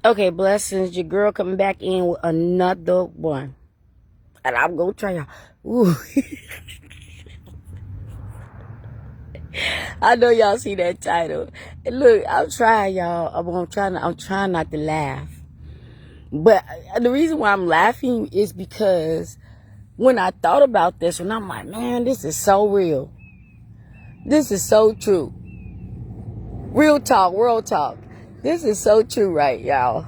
Okay, blessings. Your girl coming back in with another one. And I'm going to try y'all. Ooh. I know y'all see that title. And look, I'm trying, y'all. I'm trying not to laugh. But the reason why I'm laughing is because when I thought about this, and I'm like, man, this is so real. This is so true. Real talk, world talk. This is so true, right, y'all?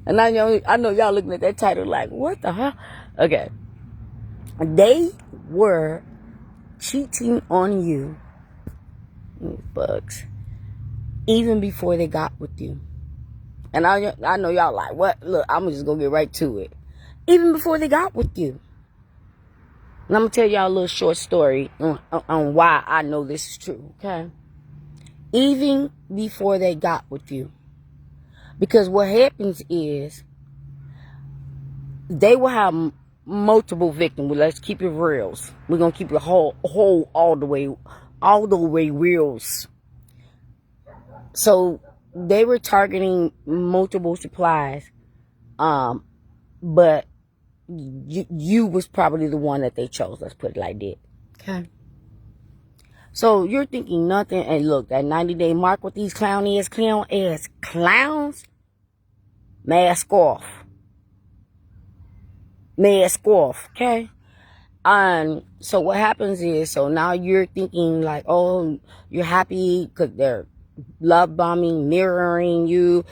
And I know y'all looking at that title like, what the hell? Okay. They were cheating on you, bugs, even before they got with you. And I know y'all like, what? Look, I'm just gonna get right to it. Even before they got with you. And I'm gonna tell y'all a little short story on why I know this is true, okay? Even before they got with you. Because what happens is they will have multiple victims. Well, let's keep it reals. We're gonna keep it whole all the way reals. So they were targeting multiple supplies, but you was probably the one that they chose. Let's put it like that. Okay. So you're thinking nothing, and look, that 90-day mark with these clown ass clowns, mask off. Okay. So what happens is, so now you're thinking like, oh, you're happy because they're love bombing, mirroring you.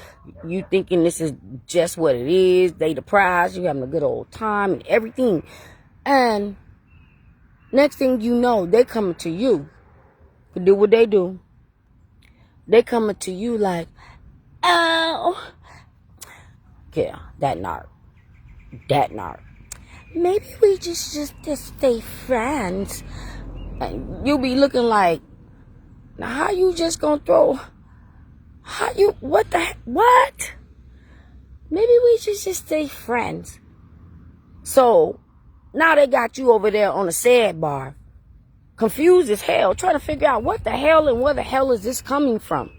You thinking this is just what it is. They the prize. You having a good old time and everything. And next thing you know, they coming to you to do what they do. They coming to you like, oh, yeah, that narc. Maybe we just stay friends. And you be looking like, now how you just gonna throw? What the heck? What? Maybe we should just stay friends. So now they got you over there on a sad bar, confused as hell, trying to figure out what the hell and where the hell is this coming from?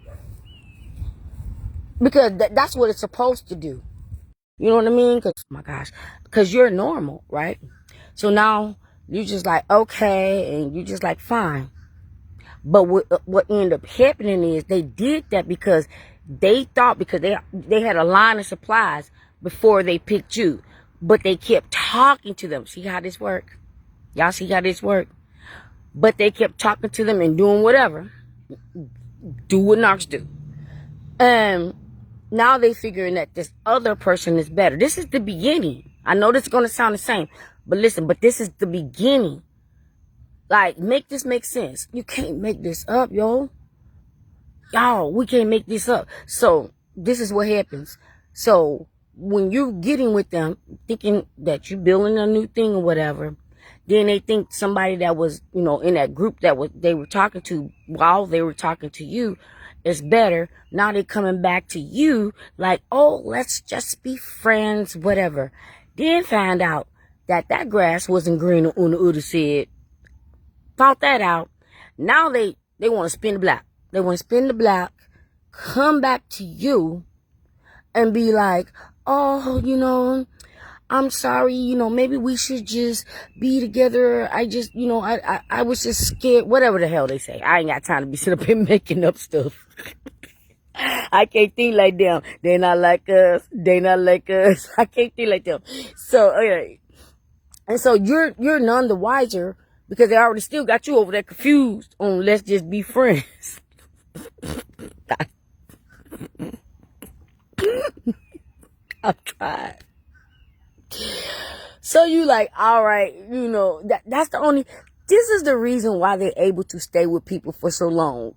Because that's what it's supposed to do. You know what I mean? Because, oh my gosh, because you're normal, right? So now you just like, okay, and you just like, fine. But what ended up happening is they did that because they thought, because they had a line of supplies before they picked you. But they kept talking to them. See how this work? Y'all see how this work? But they kept talking to them and doing whatever. Do what narcs do. And now they figuring that this other person is better. This is the beginning. I know this is going to sound the same. But listen, but this is the beginning. Like, make this make sense. You can't make this up, yo. Y'all, we can't make this up. So, this is what happens. So, when you're getting with them, thinking that you're building a new thing or whatever, then they think somebody that was, in that group they were talking to while they were talking to you is better. Now they're coming back to you like, oh, let's just be friends, whatever. Then find out that grass wasn't greener on the other side. Found that out. Now they want to spin the block. They want to spin the block, come back to you, and be like, oh, I'm sorry, maybe we should just be together. I just, I was just scared. Whatever the hell they say. I ain't got time to be sitting up here making up stuff. I can't think like them. They not like us. I can't think like them. So, okay. And so you're none the wiser because they already still got you over there confused on let's just be friends. I tried. So you like, all right, that's the only, this is the reason why they're able to stay with people for so long.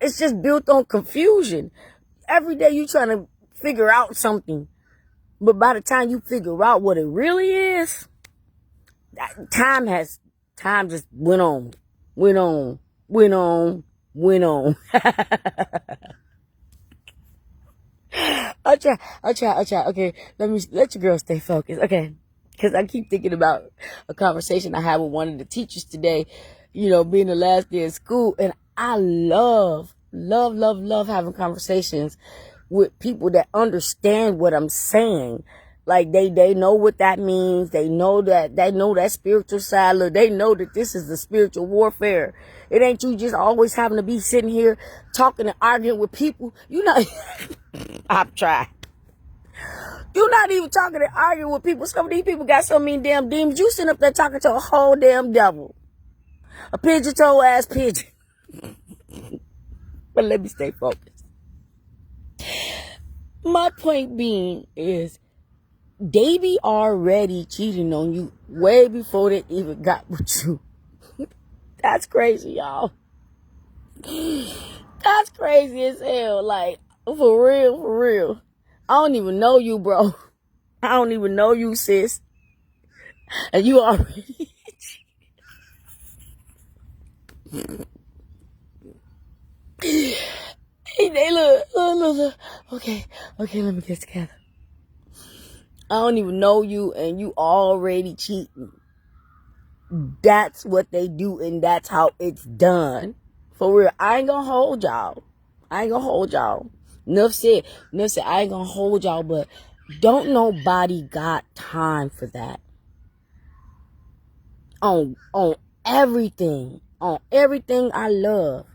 It's just built on confusion. Every day you trying to figure out something. But by the time you figure out what it really is, time just went on. I'll try. Okay, let your girl stay focused. Okay, because I keep thinking about a conversation I had with one of the teachers today. Being the last day of school, and I love having conversations with people that understand what I'm saying. Like they know what that means. They know that spiritual side. Look, they know that this is the spiritual warfare. It ain't you just always having to be sitting here talking and arguing with people. You know, I've tried. You're not even talking and arguing with people. Some of these people got so many damn demons. You sitting up there talking to a whole damn devil. A pigeon-toe ass pigeon. But let me stay focused. My point being is, they be already cheating on you way before they even got with you. That's crazy, y'all. That's crazy as hell. Like, for real, for real. I don't even know you, bro. I don't even know you, sis. And you already... They look. Okay, let me get together. I don't even know you and you already cheating. That's what they do and that's how it's done. For real, I ain't gonna hold y'all. Enough said, I ain't gonna hold y'all, but don't nobody got time for that. On everything I love.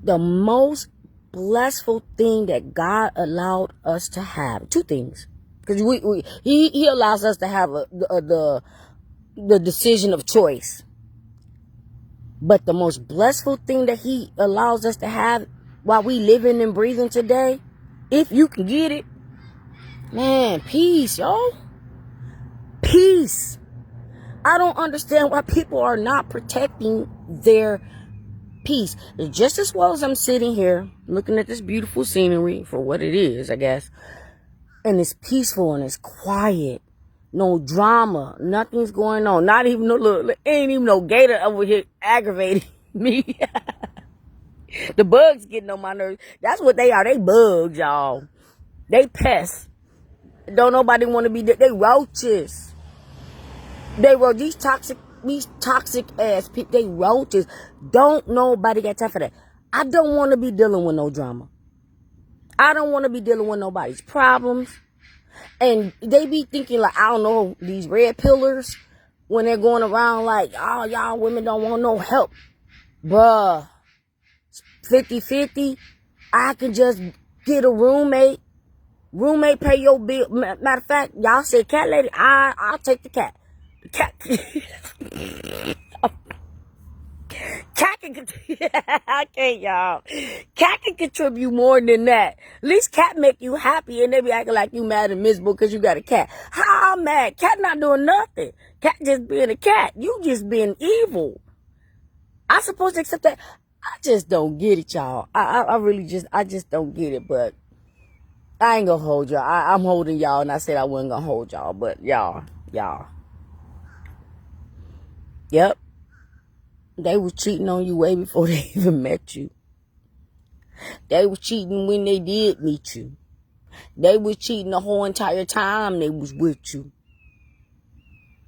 The most blissful thing that God allowed us to have. Two things. Because he allows us to have the decision of choice. But the most blissful thing that he allows us to have while we living and breathing today, if you can get it, man, peace, y'all. Peace. I don't understand why people are not protecting their peace. Just as well as I'm sitting here looking at this beautiful scenery for what it is, I guess. And it's peaceful and it's quiet. No drama. Nothing's going on. Not even ain't even no gator over here aggravating me. The bugs getting on my nerves. That's what they are. They bugs, y'all. They pests. Don't nobody want to be there. They roaches. These toxic ass people. They roaches. Don't nobody got time for that. I don't want to be dealing with no drama. I don't want to be dealing with nobody's problems. And they be thinking like, I don't know, these red pillars, when they're going around like, oh, y'all women don't want no help. Bruh, 50-50, I can just get a roommate pay your bill. Matter of fact, y'all said cat lady, I'll take the cat. The cat. Cat can, I can't, y'all. Cat can contribute more than that. At least cat make you happy and they be acting like you mad and miserable because you got a cat. How I'm mad? Cat not doing nothing. Cat just being a cat. You just being evil. I supposed to accept that. I just don't get it, y'all. I just don't get it, but I ain't gonna hold y'all. I'm holding y'all and I said I wasn't gonna hold y'all, but y'all. Yep. They was cheating on you way before they even met you. They was cheating when they did meet you. They was cheating the whole entire time they was with you.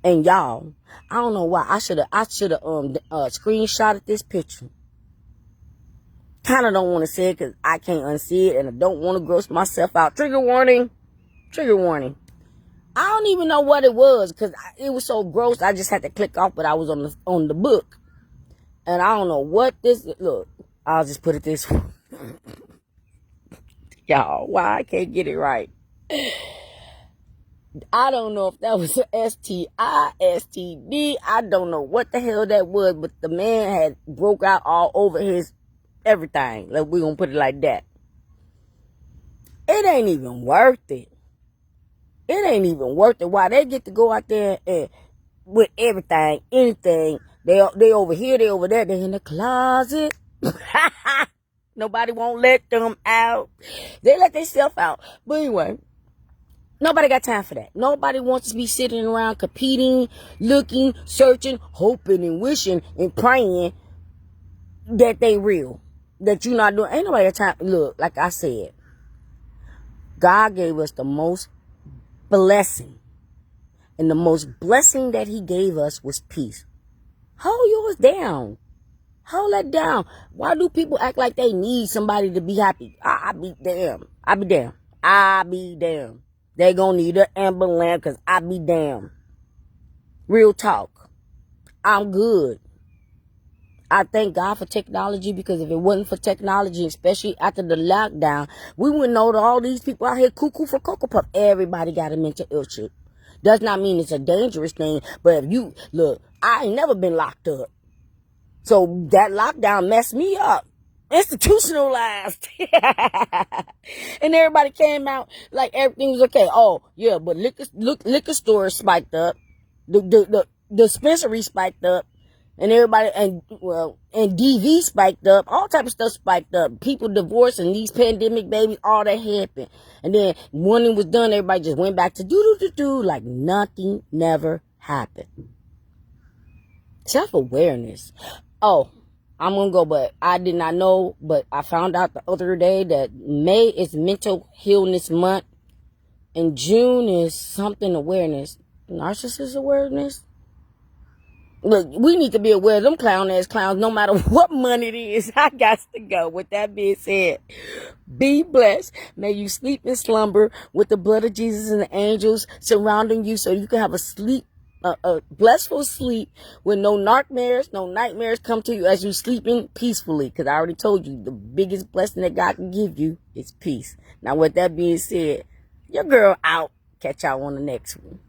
And y'all, I don't know why I should have screenshotted this picture. Kind of don't want to say it because I can't unsee it and I don't want to gross myself out. Trigger warning. I don't even know what it was because it was so gross. I just had to click off, but I was on the book. And I don't know what this... Look, I'll just put it this way. Y'all, why I can't get it right. I don't know if that was an STI, STD. I don't know what the hell that was. But the man had broke out all over his everything. Like, we're going to put it like that. It ain't even worth it. Why they get to go out there and with everything, anything... They over here, they over there, they in the closet. Nobody won't let them out. They let themselves out. But anyway, nobody got time for that. Nobody wants to be sitting around competing, looking, searching, hoping and wishing and praying that they real. That you not doing. Ain't nobody got time. Look, like I said, God gave us the most blessing. And the most blessing that he gave us was peace. Hold yours down. Hold that down. Why do people act like they need somebody to be happy? I be damn. I be damn. I be damn. They gonna need an ambulance because I be damn. Real talk. I'm good. I thank God for technology, because if it wasn't for technology, especially after the lockdown, we wouldn't know that all these people out here cuckoo for Cocoa Puff. Everybody got a mental issue. Does not mean it's a dangerous thing, but if you, look, I ain't never been locked up. So that lockdown messed me up. Institutionalized. And everybody came out like everything was okay. Oh, yeah, but liquor stores spiked up. The dispensary spiked up. And everybody, and DV spiked up. All type of stuff spiked up. People divorcing, these pandemic babies, all that happened. And then when it was done, everybody just went back to do like nothing never happened. Self-awareness. Oh, I'm gonna go, but I did not know, but I found out the other day that May is Mental Illness Month, and June is something awareness. Narcissist awareness? Look, we need to be aware of them clown-ass clowns no matter what money it is. I got to go. With that being said, be blessed. May you sleep in slumber with the blood of Jesus and the angels surrounding you so you can have a blissful sleep with no nightmares come to you as you sleeping peacefully. Because I already told you the biggest blessing that God can give you is peace. Now, with that being said, your girl out. Catch y'all on the next one.